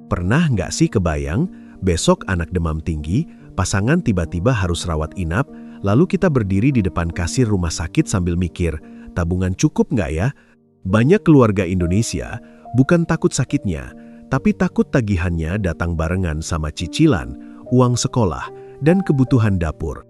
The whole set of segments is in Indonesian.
Pernah nggak sih kebayang, besok anak demam tinggi, pasangan tiba-tiba harus rawat inap, lalu kita berdiri di depan kasir rumah sakit sambil mikir, tabungan cukup nggak ya? Banyak keluarga Indonesia bukan takut sakitnya, tapi takut tagihannya datang barengan sama cicilan, uang sekolah, dan kebutuhan dapur.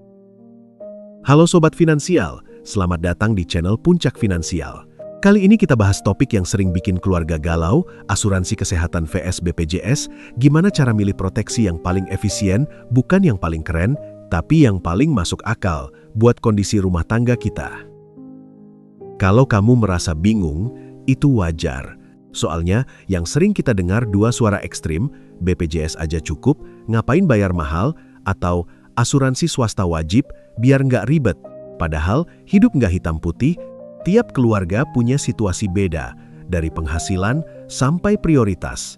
Halo Sobat Finansial, selamat datang di channel Puncak Finansial. Kali ini kita bahas topik yang sering bikin keluarga galau, asuransi kesehatan vs BPJS, gimana cara milih proteksi yang paling efisien, bukan yang paling keren, tapi yang paling masuk akal buat kondisi rumah tangga kita. Kalau kamu merasa bingung, itu wajar. Soalnya yang sering kita dengar dua suara ekstrim, BPJS aja cukup, ngapain bayar mahal, atau asuransi swasta wajib biar nggak ribet. Padahal hidup nggak hitam putih, tiap keluarga punya situasi beda, dari penghasilan sampai prioritas.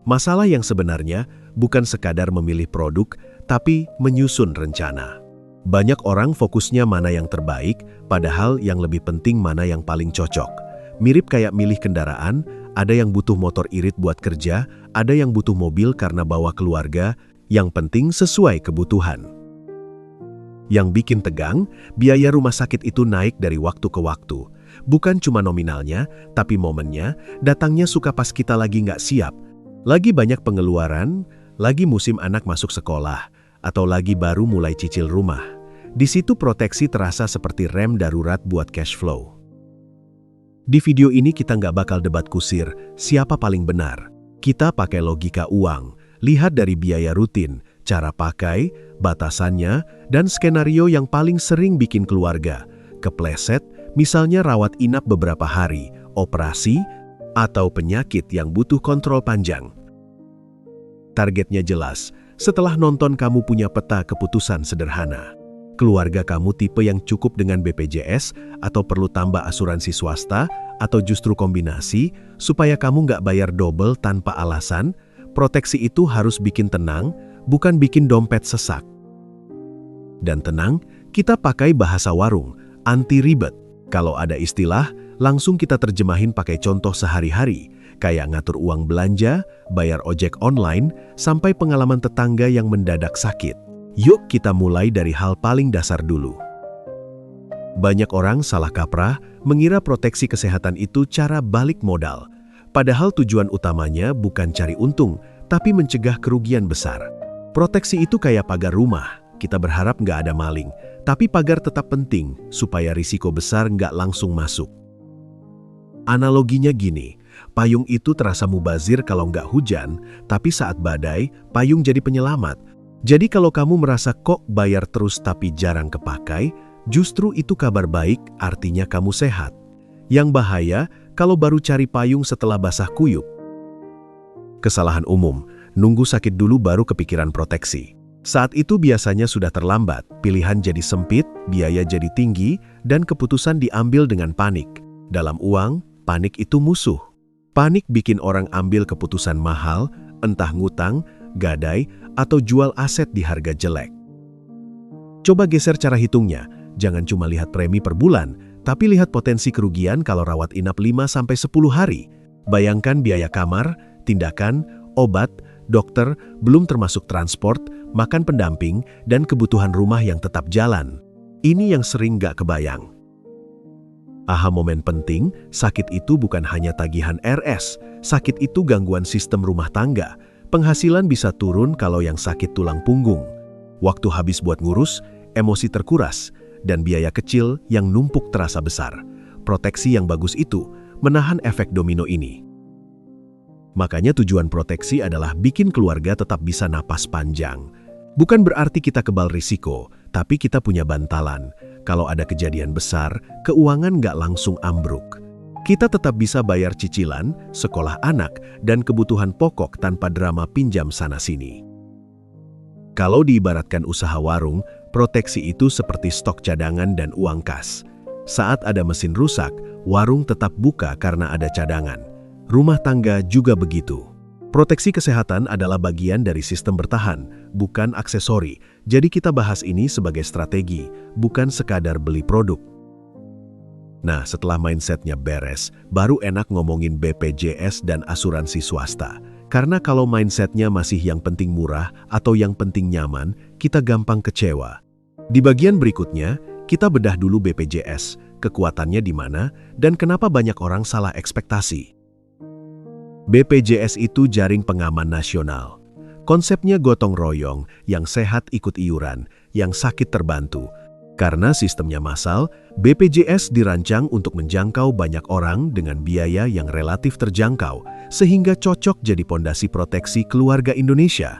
Masalah yang sebenarnya bukan sekadar memilih produk, tapi menyusun rencana. Banyak orang fokusnya mana yang terbaik, padahal yang lebih penting mana yang paling cocok. Mirip kayak milih kendaraan, ada yang butuh motor irit buat kerja, ada yang butuh mobil karena bawa keluarga, yang penting sesuai kebutuhan. Yang bikin tegang, biaya rumah sakit itu naik dari waktu ke waktu. Bukan cuma nominalnya, tapi momennya, datangnya suka pas kita lagi nggak siap. Lagi banyak pengeluaran, lagi musim anak masuk sekolah, atau lagi baru mulai cicil rumah. Di situ proteksi terasa seperti rem darurat buat cash flow. Di video ini kita nggak bakal debat kusir, siapa paling benar. Kita pakai logika uang, lihat dari biaya rutin, cara pakai, batasannya, dan skenario yang paling sering bikin keluarga kepleset, misalnya rawat inap beberapa hari, operasi, atau penyakit yang butuh kontrol panjang. Targetnya jelas, setelah nonton kamu punya peta keputusan sederhana. Keluarga kamu tipe yang cukup dengan BPJS, atau perlu tambah asuransi swasta, atau justru kombinasi, supaya kamu nggak bayar double tanpa alasan. Proteksi itu harus bikin tenang, bukan bikin dompet sesak. Dan tenang, kita pakai bahasa warung, anti ribet. Kalau ada istilah, langsung kita terjemahin pakai contoh sehari-hari, kayak ngatur uang belanja, bayar ojek online, sampai pengalaman tetangga yang mendadak sakit. Yuk kita mulai dari hal paling dasar dulu. Banyak orang salah kaprah, mengira proteksi kesehatan itu cara balik modal. Padahal tujuan utamanya bukan cari untung, tapi mencegah kerugian besar. Proteksi itu kayak pagar rumah, kita berharap nggak ada maling, tapi pagar tetap penting supaya risiko besar nggak langsung masuk. Analoginya gini, payung itu terasa mubazir kalau nggak hujan, tapi saat badai, payung jadi penyelamat. Jadi kalau kamu merasa kok bayar terus tapi jarang kepakai, justru itu kabar baik, artinya kamu sehat. Yang bahaya, kalau baru cari payung setelah basah kuyup. Kesalahan umum, nunggu sakit dulu baru kepikiran proteksi. Saat itu biasanya sudah terlambat, pilihan jadi sempit, biaya jadi tinggi, dan keputusan diambil dengan panik. Dalam uang, panik itu musuh. Panik bikin orang ambil keputusan mahal, entah ngutang, gadai, atau jual aset di harga jelek. Coba geser cara hitungnya, jangan cuma lihat premi per bulan, tapi lihat potensi kerugian kalau rawat inap 5-10 hari. Bayangkan biaya kamar, tindakan, obat, dokter, belum termasuk transport, makan pendamping, dan kebutuhan rumah yang tetap jalan. Ini yang sering nggak kebayang. Aha momen penting, sakit itu bukan hanya tagihan RS, sakit itu gangguan sistem rumah tangga. Penghasilan bisa turun kalau yang sakit tulang punggung. Waktu habis buat ngurus, emosi terkuras, dan biaya kecil yang numpuk terasa besar. Proteksi yang bagus itu menahan efek domino ini. Makanya tujuan proteksi adalah bikin keluarga tetap bisa napas panjang. Bukan berarti kita kebal risiko, tapi kita punya bantalan. Kalau ada kejadian besar, keuangan nggak langsung ambruk. Kita tetap bisa bayar cicilan, sekolah anak, dan kebutuhan pokok tanpa drama pinjam sana-sini. Kalau diibaratkan usaha warung, proteksi itu seperti stok cadangan dan uang kas. Saat ada mesin rusak, warung tetap buka karena ada cadangan. Rumah tangga juga begitu. Proteksi kesehatan adalah bagian dari sistem bertahan, bukan aksesori. Jadi kita bahas ini sebagai strategi, bukan sekadar beli produk. Nah, setelah mindsetnya beres, baru enak ngomongin BPJS dan asuransi swasta. Karena kalau mindsetnya masih yang penting murah atau yang penting nyaman, kita gampang kecewa. Di bagian berikutnya, kita bedah dulu BPJS, kekuatannya di mana, dan kenapa banyak orang salah ekspektasi. BPJS itu jaring pengaman nasional. Konsepnya gotong royong, yang sehat ikut iuran, yang sakit terbantu. Karena sistemnya massal, BPJS dirancang untuk menjangkau banyak orang dengan biaya yang relatif terjangkau, sehingga cocok jadi pondasi proteksi keluarga Indonesia.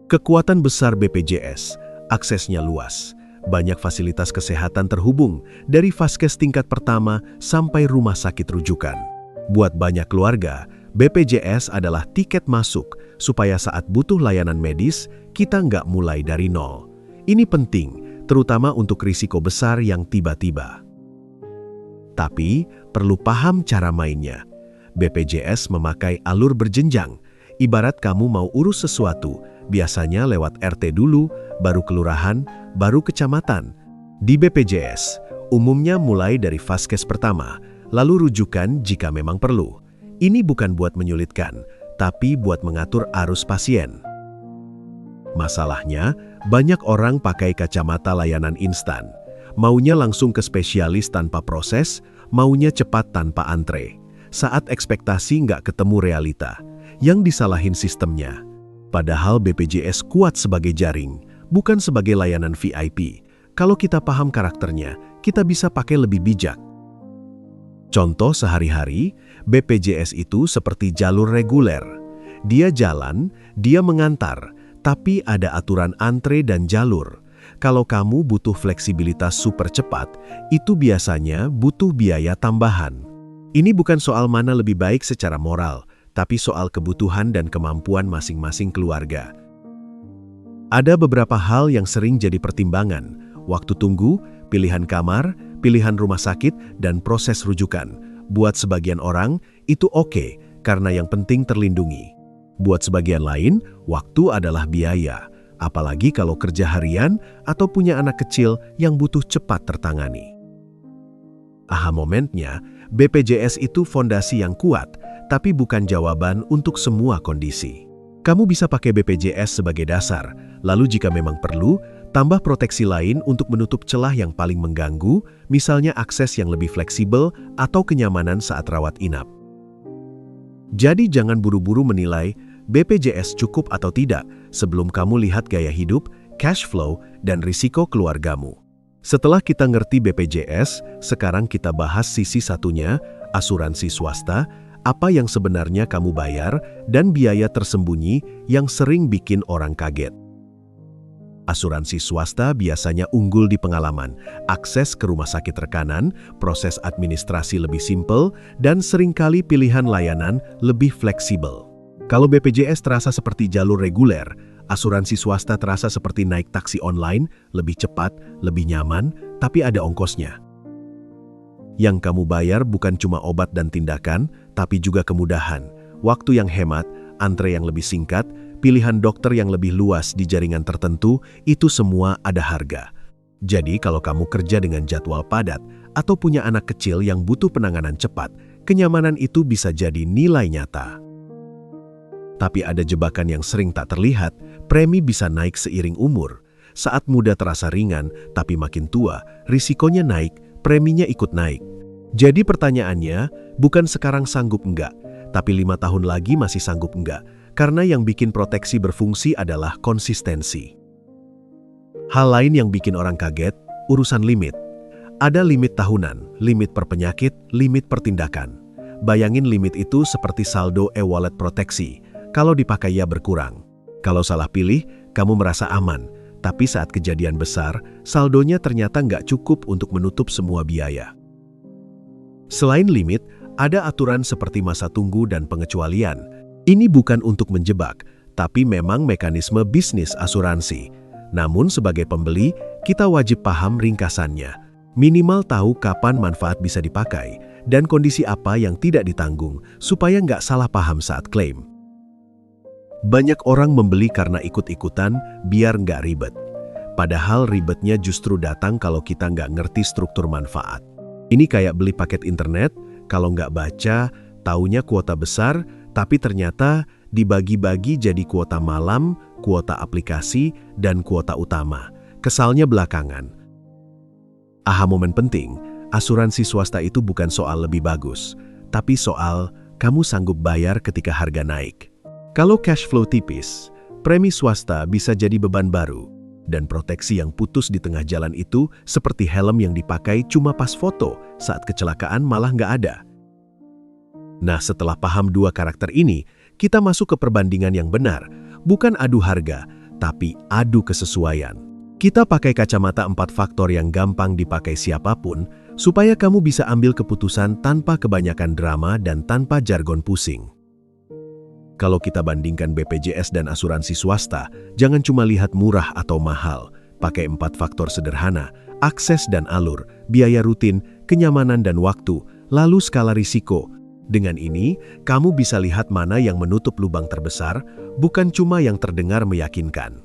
Kekuatan besar BPJS, aksesnya luas. Banyak fasilitas kesehatan terhubung, dari vaskes tingkat pertama sampai rumah sakit rujukan. Buat banyak keluarga, BPJS adalah tiket masuk, supaya saat butuh layanan medis, kita nggak mulai dari nol. Ini penting, terutama untuk risiko besar yang tiba-tiba. Tapi, perlu paham cara mainnya. BPJS memakai alur berjenjang. Ibarat kamu mau urus sesuatu, biasanya lewat RT dulu, baru kelurahan, baru kecamatan. Di BPJS, umumnya mulai dari vaskes pertama, lalu rujukan jika memang perlu. Ini bukan buat menyulitkan, tapi buat mengatur arus pasien. Masalahnya, banyak orang pakai kacamata layanan instan. Maunya langsung ke spesialis tanpa proses, maunya cepat tanpa antre. Saat ekspektasi nggak ketemu realita, yang disalahin sistemnya. Padahal BPJS kuat sebagai jaring, bukan sebagai layanan VIP. Kalau kita paham karakternya, kita bisa pakai lebih bijak. Contoh sehari-hari, BPJS itu seperti jalur reguler. Dia jalan, dia mengantar, tapi ada aturan antre dan jalur. Kalau kamu butuh fleksibilitas super cepat, itu biasanya butuh biaya tambahan. Ini bukan soal mana lebih baik secara moral, tapi soal kebutuhan dan kemampuan masing-masing keluarga. Ada beberapa hal yang sering jadi pertimbangan: waktu tunggu, pilihan kamar, pilihan rumah sakit, dan proses rujukan. Buat sebagian orang, itu oke, karena yang penting terlindungi. Buat sebagian lain, waktu adalah biaya, apalagi kalau kerja harian atau punya anak kecil yang butuh cepat tertangani. Aha momennya, BPJS itu fondasi yang kuat, tapi bukan jawaban untuk semua kondisi. Kamu bisa pakai BPJS sebagai dasar, lalu jika memang perlu, tambah proteksi lain untuk menutup celah yang paling mengganggu, misalnya akses yang lebih fleksibel atau kenyamanan saat rawat inap. Jadi jangan buru-buru menilai BPJS cukup atau tidak sebelum kamu lihat gaya hidup, cash flow, dan risiko keluargamu. Setelah kita ngerti BPJS, sekarang kita bahas sisi satunya, asuransi swasta, apa yang sebenarnya kamu bayar, dan biaya tersembunyi yang sering bikin orang kaget. Asuransi swasta biasanya unggul di pengalaman, akses ke rumah sakit rekanan, proses administrasi lebih simpel, dan seringkali pilihan layanan lebih fleksibel. Kalau BPJS terasa seperti jalur reguler, asuransi swasta terasa seperti naik taksi online, lebih cepat, lebih nyaman, tapi ada ongkosnya. Yang kamu bayar bukan cuma obat dan tindakan, tapi juga kemudahan, waktu yang hemat, antre yang lebih singkat, pilihan dokter yang lebih luas di jaringan tertentu, itu semua ada harga. Jadi kalau kamu kerja dengan jadwal padat atau punya anak kecil yang butuh penanganan cepat, kenyamanan itu bisa jadi nilai nyata. Tapi ada jebakan yang sering tak terlihat, premi bisa naik seiring umur. Saat muda terasa ringan, tapi makin tua, risikonya naik, preminya ikut naik. Jadi pertanyaannya, bukan sekarang sanggup enggak, tapi 5 tahun lagi masih sanggup enggak, karena yang bikin proteksi berfungsi adalah konsistensi. Hal lain yang bikin orang kaget, urusan limit. Ada limit tahunan, limit per penyakit, limit per tindakan. Bayangin limit itu seperti saldo e-wallet proteksi. Kalau dipakai ya berkurang. Kalau salah pilih, kamu merasa aman. Tapi saat kejadian besar, saldonya ternyata nggak cukup untuk menutup semua biaya. Selain limit, ada aturan seperti masa tunggu dan pengecualian. Ini bukan untuk menjebak, tapi memang mekanisme bisnis asuransi. Namun sebagai pembeli, kita wajib paham ringkasannya. Minimal tahu kapan manfaat bisa dipakai, dan kondisi apa yang tidak ditanggung, supaya nggak salah paham saat klaim. Banyak orang membeli karena ikut-ikutan biar nggak ribet. Padahal ribetnya justru datang kalau kita nggak ngerti struktur manfaat. Ini kayak beli paket internet, kalau nggak baca, taunya kuota besar, Tapi ternyata dibagi-bagi jadi kuota malam, kuota aplikasi, dan kuota utama. Kesalnya belakangan. Aha momen penting, asuransi swasta itu bukan soal lebih bagus, tapi soal kamu sanggup bayar ketika harga naik. Kalau cash flow tipis, premi swasta bisa jadi beban baru. Dan proteksi yang putus di tengah jalan itu seperti helm yang dipakai cuma pas foto, saat kecelakaan malah nggak ada. Nah, setelah paham dua karakter ini, kita masuk ke perbandingan yang benar, bukan adu harga, tapi adu kesesuaian. Kita pakai kacamata 4 faktor yang gampang dipakai siapapun, supaya kamu bisa ambil keputusan tanpa kebanyakan drama dan tanpa jargon pusing. Kalau kita bandingkan BPJS dan asuransi swasta, jangan cuma lihat murah atau mahal. Pakai 4 faktor sederhana, akses dan alur, biaya rutin, kenyamanan dan waktu, lalu skala risiko. Dengan ini, kamu bisa lihat mana yang menutup lubang terbesar, bukan cuma yang terdengar meyakinkan.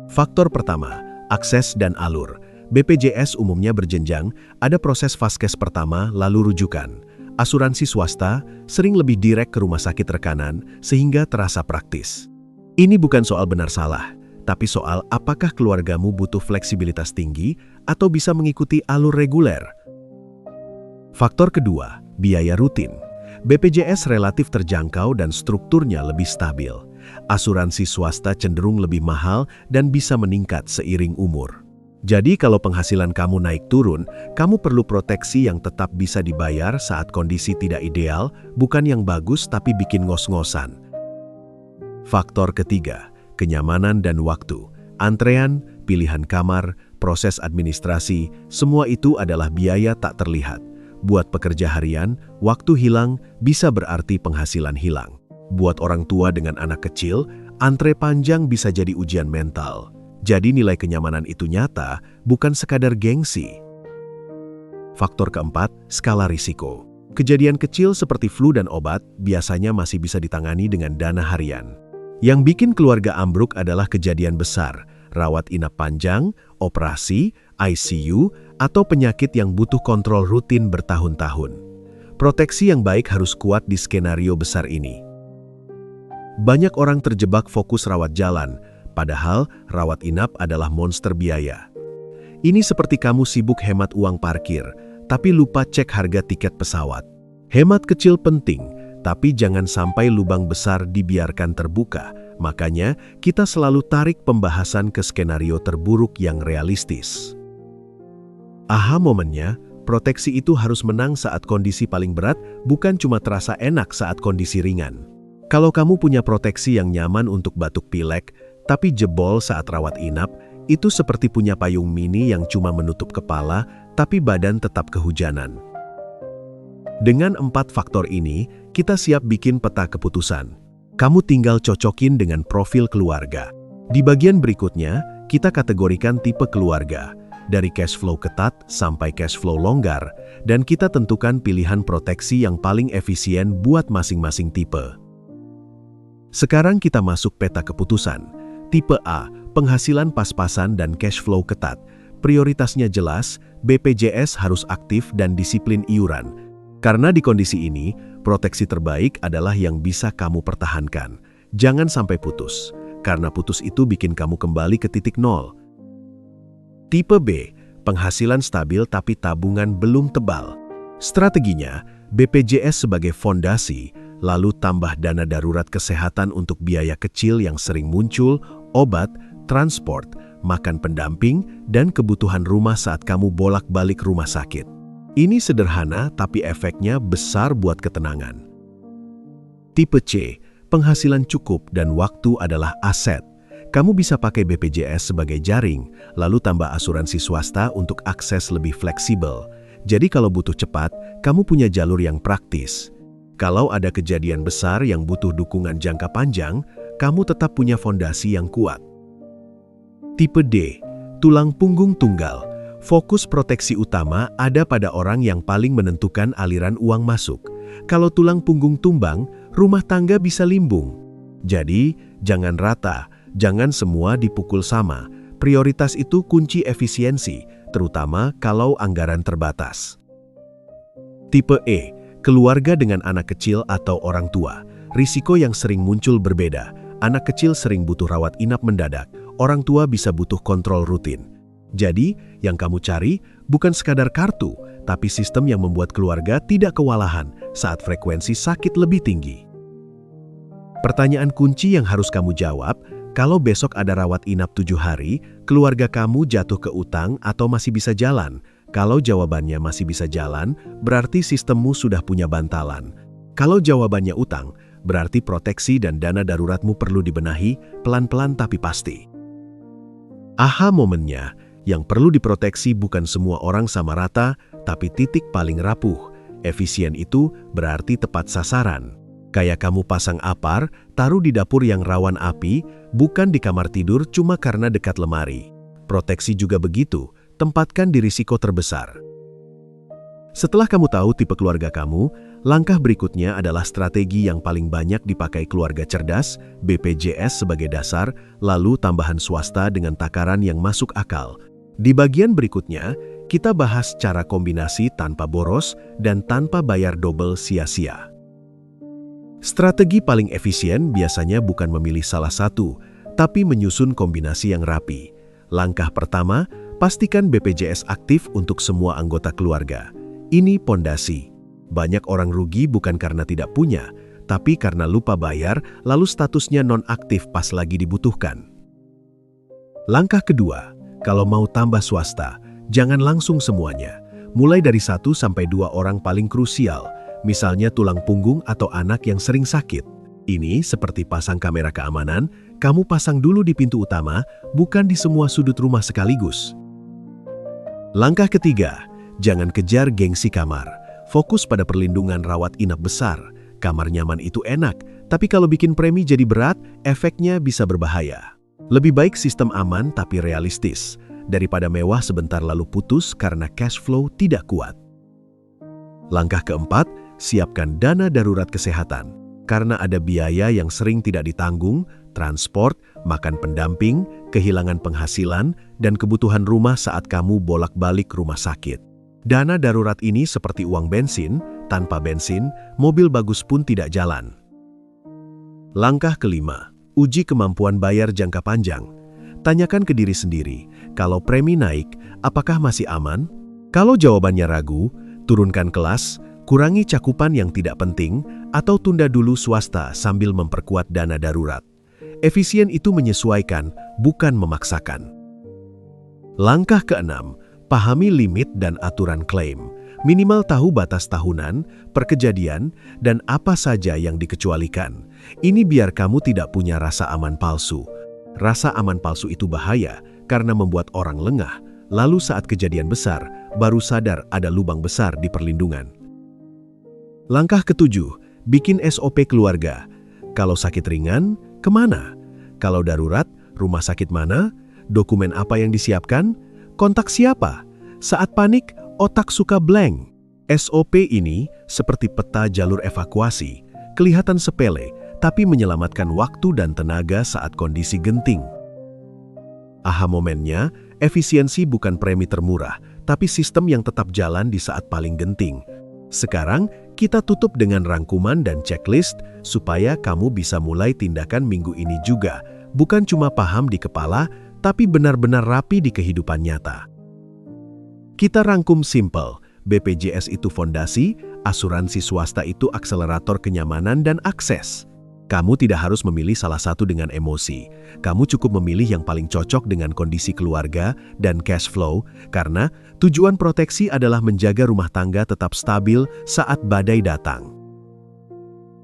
Faktor pertama, akses dan alur. BPJS umumnya berjenjang, ada proses vaskes pertama lalu rujukan. Asuransi swasta sering lebih direct ke rumah sakit rekanan sehingga terasa praktis. Ini bukan soal benar salah, tapi soal apakah keluargamu butuh fleksibilitas tinggi atau bisa mengikuti alur reguler. Faktor kedua, biaya rutin. BPJS relatif terjangkau dan strukturnya lebih stabil. Asuransi swasta cenderung lebih mahal dan bisa meningkat seiring umur. Jadi kalau penghasilan kamu naik turun, kamu perlu proteksi yang tetap bisa dibayar saat kondisi tidak ideal, bukan yang bagus tapi bikin ngos-ngosan. Faktor ketiga, kenyamanan dan waktu. Antrean, pilihan kamar, proses administrasi, semua itu adalah biaya tak terlihat. Buat pekerja harian, waktu hilang bisa berarti penghasilan hilang. Buat orang tua dengan anak kecil, antre panjang bisa jadi ujian mental. Jadi nilai kenyamanan itu nyata, bukan sekadar gengsi. Faktor keempat, skala risiko. Kejadian kecil seperti flu dan obat biasanya masih bisa ditangani dengan dana harian. Yang bikin keluarga ambruk adalah kejadian besar, rawat inap panjang, operasi, ICU, atau penyakit yang butuh kontrol rutin bertahun-tahun. Proteksi yang baik harus kuat di skenario besar ini. Banyak orang terjebak fokus rawat jalan, padahal rawat inap adalah monster biaya. Ini seperti kamu sibuk hemat uang parkir, tapi lupa cek harga tiket pesawat. Hemat kecil penting, tapi jangan sampai lubang besar dibiarkan terbuka. Makanya, kita selalu tarik pembahasan ke skenario terburuk yang realistis. Aha momennya, proteksi itu harus menang saat kondisi paling berat, bukan cuma terasa enak saat kondisi ringan. Kalau kamu punya proteksi yang nyaman untuk batuk pilek, tapi jebol saat rawat inap, itu seperti punya payung mini yang cuma menutup kepala, tapi badan tetap kehujanan. Dengan 4 faktor ini, kita siap bikin peta keputusan. Kamu tinggal cocokin dengan profil keluarga. Di bagian berikutnya, kita kategorikan tipe keluarga, dari cash flow ketat sampai cash flow longgar, dan kita tentukan pilihan proteksi yang paling efisien buat masing-masing tipe. Sekarang kita masuk peta keputusan. Tipe A, penghasilan pas-pasan dan cash flow ketat. Prioritasnya jelas, BPJS harus aktif dan disiplin iuran. Karena di kondisi ini, proteksi terbaik adalah yang bisa kamu pertahankan. Jangan sampai putus, karena putus itu bikin kamu kembali ke titik nol. Tipe B, penghasilan stabil tapi tabungan belum tebal. Strateginya, BPJS sebagai fondasi, lalu tambah dana darurat kesehatan untuk biaya kecil yang sering muncul, obat, transport, makan pendamping, dan kebutuhan rumah saat kamu bolak-balik rumah sakit. Ini sederhana tapi efeknya besar buat ketenangan. Tipe C, penghasilan cukup dan waktu adalah aset. Kamu bisa pakai BPJS sebagai jaring, lalu tambah asuransi swasta untuk akses lebih fleksibel. Jadi kalau butuh cepat, kamu punya jalur yang praktis. Kalau ada kejadian besar yang butuh dukungan jangka panjang, kamu tetap punya fondasi yang kuat. Tipe D, tulang punggung tunggal. Fokus proteksi utama ada pada orang yang paling menentukan aliran uang masuk. Kalau tulang punggung tumbang, rumah tangga bisa limbung. Jadi, jangan rata, jangan semua dipukul sama. Prioritas itu kunci efisiensi, terutama kalau anggaran terbatas. Tipe E, Keluarga dengan anak kecil atau orang tua, risiko yang sering muncul berbeda. Anak kecil sering butuh rawat inap mendadak, orang tua bisa butuh kontrol rutin. Jadi, yang kamu cari bukan sekadar kartu, tapi sistem yang membuat keluarga tidak kewalahan saat frekuensi sakit lebih tinggi. Pertanyaan kunci yang harus kamu jawab, kalau besok ada rawat inap 7 hari, keluarga kamu jatuh ke utang atau masih bisa jalan? Kalau jawabannya masih bisa jalan, berarti sistemmu sudah punya bantalan. Kalau jawabannya utang, berarti proteksi dan dana daruratmu perlu dibenahi, pelan-pelan tapi pasti. Aha momennya, yang perlu diproteksi bukan semua orang sama rata, tapi titik paling rapuh. Efisien itu berarti tepat sasaran. Kayak kamu pasang apar, taruh di dapur yang rawan api, bukan di kamar tidur cuma karena dekat lemari. Proteksi juga begitu, tempatkan di risiko terbesar. Setelah kamu tahu tipe keluarga kamu, langkah berikutnya adalah strategi yang paling banyak dipakai keluarga cerdas, BPJS sebagai dasar, lalu tambahan swasta dengan takaran yang masuk akal. Di bagian berikutnya, kita bahas cara kombinasi tanpa boros dan tanpa bayar double sia-sia. Strategi paling efisien biasanya bukan memilih salah satu, tapi menyusun kombinasi yang rapi. Langkah pertama, pastikan BPJS aktif untuk semua anggota keluarga. Ini pondasi. Banyak orang rugi bukan karena tidak punya, tapi karena lupa bayar lalu statusnya non-aktif pas lagi dibutuhkan. Langkah kedua, kalau mau tambah swasta, jangan langsung semuanya. Mulai dari 1 sampai 2 orang paling krusial, misalnya tulang punggung atau anak yang sering sakit. Ini seperti pasang kamera keamanan, kamu pasang dulu di pintu utama, bukan di semua sudut rumah sekaligus. Langkah ketiga, jangan kejar gengsi kamar. Fokus pada perlindungan rawat inap besar. Kamar nyaman itu enak, tapi kalau bikin premi jadi berat, efeknya bisa berbahaya. Lebih baik sistem aman tapi realistis, daripada mewah sebentar lalu putus karena cash flow tidak kuat. Langkah keempat, siapkan dana darurat kesehatan. Karena ada biaya yang sering tidak ditanggung, transport, makan pendamping, kehilangan penghasilan, dan kebutuhan rumah saat kamu bolak-balik rumah sakit. Dana darurat ini seperti uang bensin, tanpa bensin, mobil bagus pun tidak jalan. Langkah kelima, uji kemampuan bayar jangka panjang. Tanyakan ke diri sendiri, kalau premi naik, apakah masih aman? Kalau jawabannya ragu, turunkan kelas, kurangi cakupan yang tidak penting, atau tunda dulu swasta sambil memperkuat dana darurat. Efisien itu menyesuaikan, bukan memaksakan. Langkah keenam, pahami limit dan aturan klaim. Minimal tahu batas tahunan, perkejadian, dan apa saja yang dikecualikan. Ini biar kamu tidak punya rasa aman palsu. Rasa aman palsu itu bahaya karena membuat orang lengah, lalu saat kejadian besar, baru sadar ada lubang besar di perlindungan. Langkah ketujuh, bikin SOP keluarga. Kalau sakit ringan, kemana? Kalau darurat, rumah sakit mana? Dokumen apa yang disiapkan? Kontak siapa? Saat panik, otak suka blank. SOP ini seperti peta jalur evakuasi, kelihatan sepele, tapi menyelamatkan waktu dan tenaga saat kondisi genting. Aha momennya, efisiensi bukan premi termurah, tapi sistem yang tetap jalan di saat paling genting. Sekarang, kita tutup dengan rangkuman dan checklist supaya kamu bisa mulai tindakan minggu ini juga, bukan cuma paham di kepala, tapi benar-benar rapi di kehidupan nyata. Kita rangkum simple, BPJS itu fondasi, asuransi swasta itu akselerator kenyamanan dan akses. Kamu tidak harus memilih salah satu dengan emosi. Kamu cukup memilih yang paling cocok dengan kondisi keluarga dan cash flow, karena tujuan proteksi adalah menjaga rumah tangga tetap stabil saat badai datang.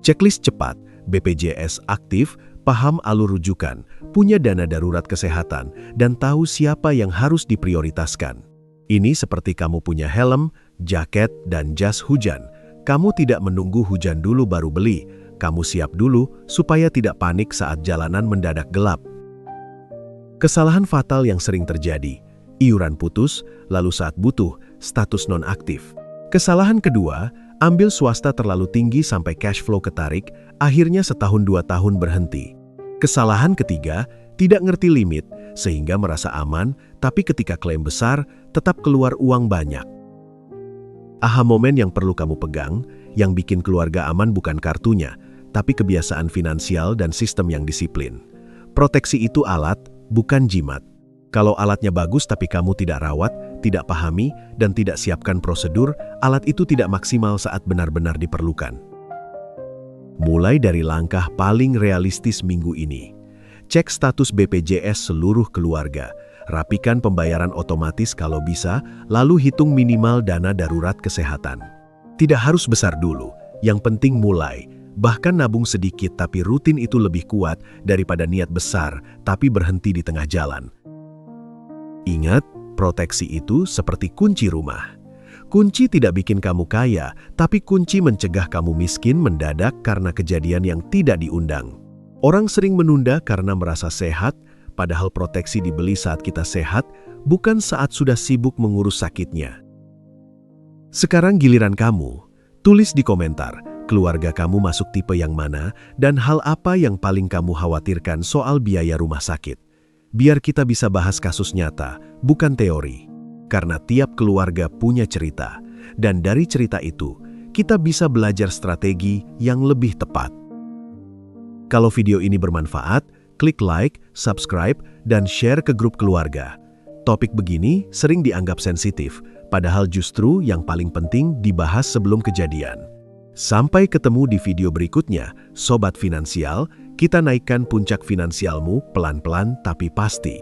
Checklist cepat, BPJS aktif, paham alur rujukan, punya dana darurat kesehatan, dan tahu siapa yang harus diprioritaskan. Ini seperti kamu punya helm, jaket, dan jas hujan. Kamu tidak menunggu hujan dulu baru beli. Kamu siap dulu supaya tidak panik saat jalanan mendadak gelap. Kesalahan fatal yang sering terjadi, iuran putus, lalu saat butuh, status nonaktif. Kesalahan kedua, ambil swasta terlalu tinggi sampai cash flow ketarik, akhirnya 1-2 tahun berhenti. Kesalahan ketiga, tidak ngerti limit, sehingga merasa aman, tapi ketika klaim besar, tetap keluar uang banyak. Aha momen yang perlu kamu pegang, yang bikin keluarga aman bukan kartunya, tapi kebiasaan finansial dan sistem yang disiplin. Proteksi itu alat, bukan jimat. Kalau alatnya bagus tapi kamu tidak rawat, tidak pahami, dan tidak siapkan prosedur, alat itu tidak maksimal saat benar-benar diperlukan. Mulai dari langkah paling realistis minggu ini. Cek status BPJS seluruh keluarga, rapikan pembayaran otomatis kalau bisa, lalu hitung minimal dana darurat kesehatan. Tidak harus besar dulu, yang penting mulai. Bahkan nabung sedikit tapi rutin itu lebih kuat daripada niat besar tapi berhenti di tengah jalan. Ingat, proteksi itu seperti kunci rumah. Kunci tidak bikin kamu kaya, tapi kunci mencegah kamu miskin mendadak karena kejadian yang tidak diundang. Orang sering menunda karena merasa sehat, padahal proteksi dibeli saat kita sehat, bukan saat sudah sibuk mengurus sakitnya. Sekarang giliran kamu. Tulis di komentar, keluarga kamu masuk tipe yang mana dan hal apa yang paling kamu khawatirkan soal biaya rumah sakit. Biar kita bisa bahas kasus nyata, bukan teori. Karena tiap keluarga punya cerita, dan dari cerita itu, kita bisa belajar strategi yang lebih tepat. Kalau video ini bermanfaat, klik like, subscribe, dan share ke grup keluarga. Topik begini sering dianggap sensitif, padahal justru yang paling penting dibahas sebelum kejadian. Sampai ketemu di video berikutnya, Sobat Finansial, kita naikkan puncak finansialmu pelan-pelan tapi pasti.